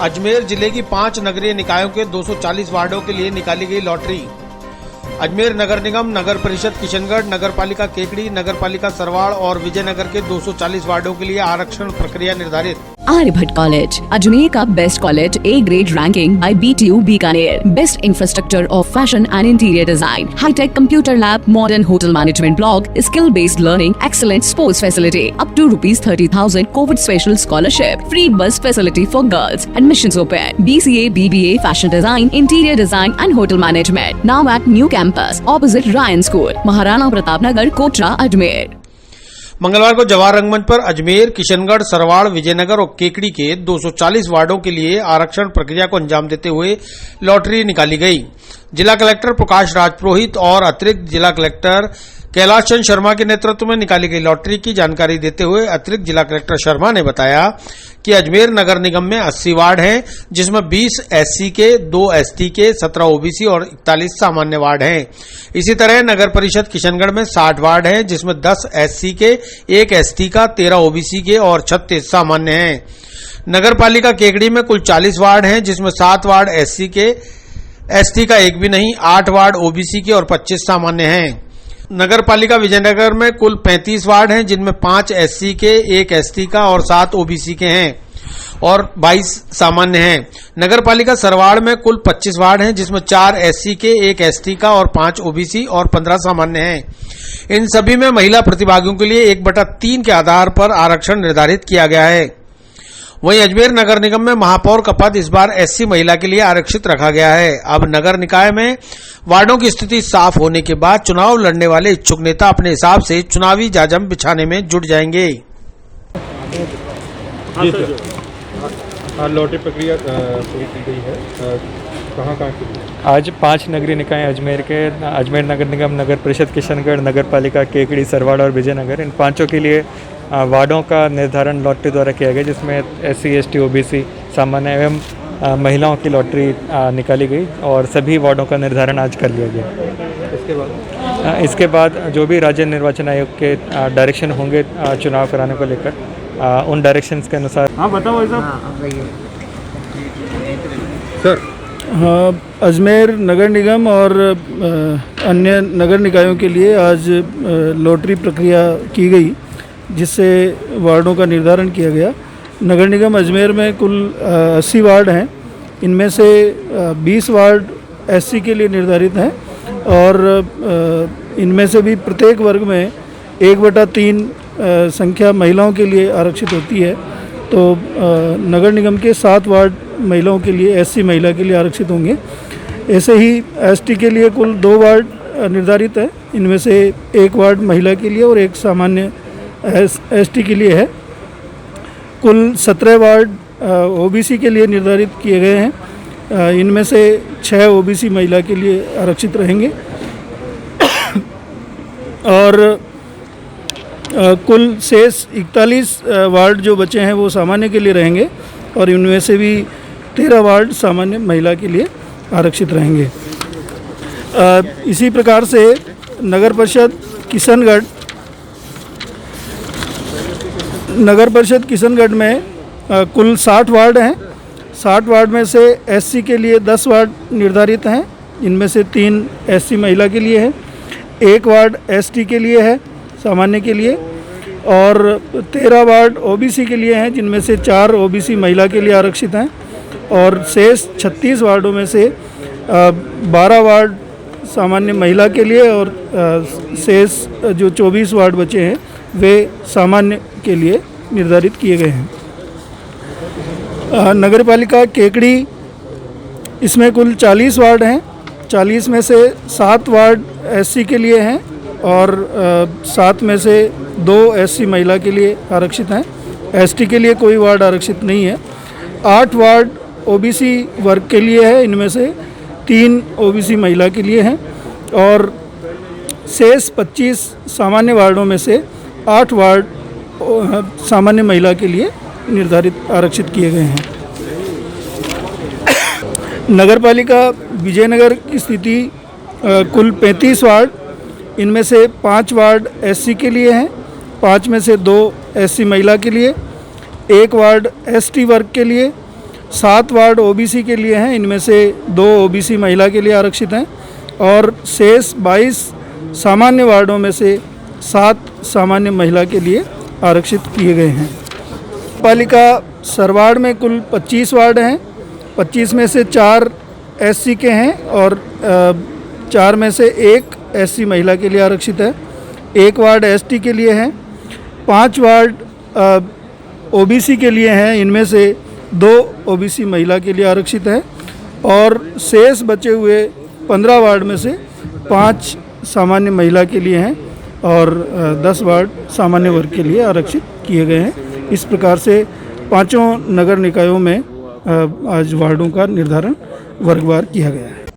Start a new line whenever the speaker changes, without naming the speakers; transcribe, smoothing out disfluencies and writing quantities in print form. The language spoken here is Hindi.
अजमेर जिले की 5 नगरीय निकायों के 240 वार्डों के लिए निकाली गई लॉटरी। अजमेर नगर निगम, नगर परिषद किशनगढ़, नगर पालिका केकड़ी, नगर पालिका सरवाड़ और विजयनगर के 240 वार्डों के लिए आरक्षण प्रक्रिया निर्धारित।
आर्यभट्ट कॉलेज, अजमेर का best college, A grade ranking by BTU Bikaner, best infrastructure of fashion and interior design, hi tech computer lab, modern hotel management block, skill based learning, excellent sports facility, up to ₹30,000 Covid special scholarship, free bus facility for girls, admissions open, BCA, BBA, fashion design, interior design and hotel management, now at new campus opposite Ryan school, Maharana Pratap Nagar, Kotra, Ajmer.
मंगलवार को जवाहर रंगमंच पर अजमेर, किशनगढ़, सरवाड़, विजयनगर और केकड़ी के 240 वार्डों के लिए आरक्षण प्रक्रिया को अंजाम देते हुए लॉटरी निकाली गई। जिला कलेक्टर प्रकाश राजपुरोहित और अतिरिक्त जिला कलेक्टर कैलाश चंद शर्मा के नेतृत्व में निकाली गई लॉटरी की जानकारी देते हुए अतिरिक्त जिला कलेक्टर शर्मा ने बताया कि अजमेर नगर निगम में 80 वार्ड हैं, जिसमें 20 SC के, 2 ST के, 17 OBC और 41 सामान्य वार्ड हैं। इसी तरह नगर परिषद किशनगढ़ में 60 वार्ड हैं, जिसमें 10 SC के, 1 ST का, 13 OBC के और 36 सामान्य हैं। नगर पालिका केकड़ी में कुल 40 वार्ड हैं, जिसमें 7 वार्ड SC के, ST का एक भी नहीं, 8 वार्ड OBC के और 25 सामान्य हैं। नगर पालिका विजयनगर में कुल 35 वार्ड हैं, जिनमें 5 SC के, 1 ST का और 7 OBC के हैं और 22 सामान्य हैं। नगर पालिका सरवाड़ में कुल 25 वार्ड हैं, जिसमें 4 SC के, 1 ST का और 5 OBC और 15 सामान्य हैं। इन सभी में महिला प्रतिभागियों के लिए 1/3 के आधार पर आरक्षण निर्धारित किया गया है। वहीं अजमेर नगर निगम में महापौर का पद इस बार SC महिला के लिए आरक्षित रखा गया है। अब नगर निकाय में वार्डों की स्थिति साफ होने के बाद चुनाव लड़ने वाले इच्छुक नेता अपने हिसाब से चुनावी जाजम बिछाने में जुट जाएंगे।
लॉटरी प्रक्रिया पूरी की गई है, कहाँ की?
आज 5 नगरीय निकाय अजमेर के, अजमेर नगर निगम, नगर परिषद किशनगढ़, नगर पालिका केकड़ी, सरवाड़ और विजयनगर, इन 5 के लिए वार्डों का निर्धारण लॉटरी द्वारा किया गया, जिसमें SC, ST, OBC, सामान्य एवं महिलाओं की लॉटरी निकाली गई और सभी वार्डों का निर्धारण आज कर लिया गया। इसके बाद जो भी राज्य निर्वाचन आयोग के डायरेक्शन होंगे चुनाव कराने को लेकर, उन डायरेक्शंस के अनुसार।
हाँ बताओ सर।
हाँ, अजमेर नगर निगम और अन्य नगर निकायों के लिए आज लॉटरी प्रक्रिया की गई, जिससे वार्डों का निर्धारण किया गया। नगर निगम अजमेर में कुल 80 वार्ड हैं, इनमें से 20 वार्ड SC के लिए निर्धारित हैं और इनमें से भी प्रत्येक वर्ग में 1/3 संख्या महिलाओं के लिए आरक्षित होती है। तो नगर निगम के 7 वार्ड महिलाओं के लिए, SC महिला के लिए आरक्षित होंगे। ऐसे ही ST के लिए कुल 2 वार्ड निर्धारित है, इनमें से 1 वार्ड महिला के लिए और 1 सामान्य ST के लिए है। कुल 17 वार्ड OBC के लिए निर्धारित किए गए हैं, इनमें से 6 OBC महिला के लिए आरक्षित रहेंगे और कुल शेष 41 वार्ड जो बचे हैं वो सामान्य के लिए रहेंगे और इनमें से भी 13 वार्ड सामान्य महिला के लिए आरक्षित रहेंगे। इसी प्रकार से नगर परिषद किशनगढ़ में कुल 60 वार्ड हैं। 60 वार्ड में से SC के लिए 10 वार्ड निर्धारित हैं, इनमें से 3 SC महिला के लिए है, 1 वार्ड ST के लिए है सामान्य के लिए और 13 वार्ड OBC के लिए हैं, जिनमें से 4 OBC महिला के लिए आरक्षित हैं और शेष 36 वार्डों में से 12 वार्ड सामान्य महिला के लिए और शेष जो 24 वार्ड बचे हैं वे सामान्य के लिए निर्धारित किए गए हैं। नगर पालिका केकड़ी, इसमें कुल 40 वार्ड हैं, 40 में से 7 वार्ड SC के लिए हैं और 7 में से 2 SC महिला के लिए आरक्षित हैं। ST के लिए कोई वार्ड आरक्षित नहीं है। 8 वार्ड OBC वर्ग के लिए है, इनमें से 3 OBC महिला के लिए हैं और शेष 25 सामान्य वार्डों में से 8 वार्ड सामान्य महिला के लिए निर्धारित आरक्षित किए गए हैं। नगर पालिका विजयनगर की स्थिति कुल 35 वार्ड, इनमें से 5 वार्ड SC के लिए हैं, 5 में से 2 SC महिला के लिए, 1 वार्ड ST वर्ग के लिए 7 वार्ड ओबीसी के लिए हैं, इनमें से 2 ओबीसी महिला के लिए आरक्षित हैं और शेष 22 सामान्य वार्डों में से 7 सामान्य महिला के लिए आरक्षित किए गए हैं। पालिका सरवाड़ में कुल 25 वार्ड हैं, 25 में से 4 एससी के हैं और 4 में से 1 एससी महिला के लिए आरक्षित है, 1 वार्ड एसटी के लिए है, 5 वार्ड ओबीसी के लिए हैं, इनमें से 2 ओबीसी महिला के लिए आरक्षित है और शेष बचे हुए 15 वार्ड में से 5 सामान्य महिला के लिए हैं और 10 वार्ड सामान्य वर्ग के लिए आरक्षित किए गए हैं। इस प्रकार से 5 नगर निकायों में आज वार्डों का निर्धारण वर्गवार किया गया है।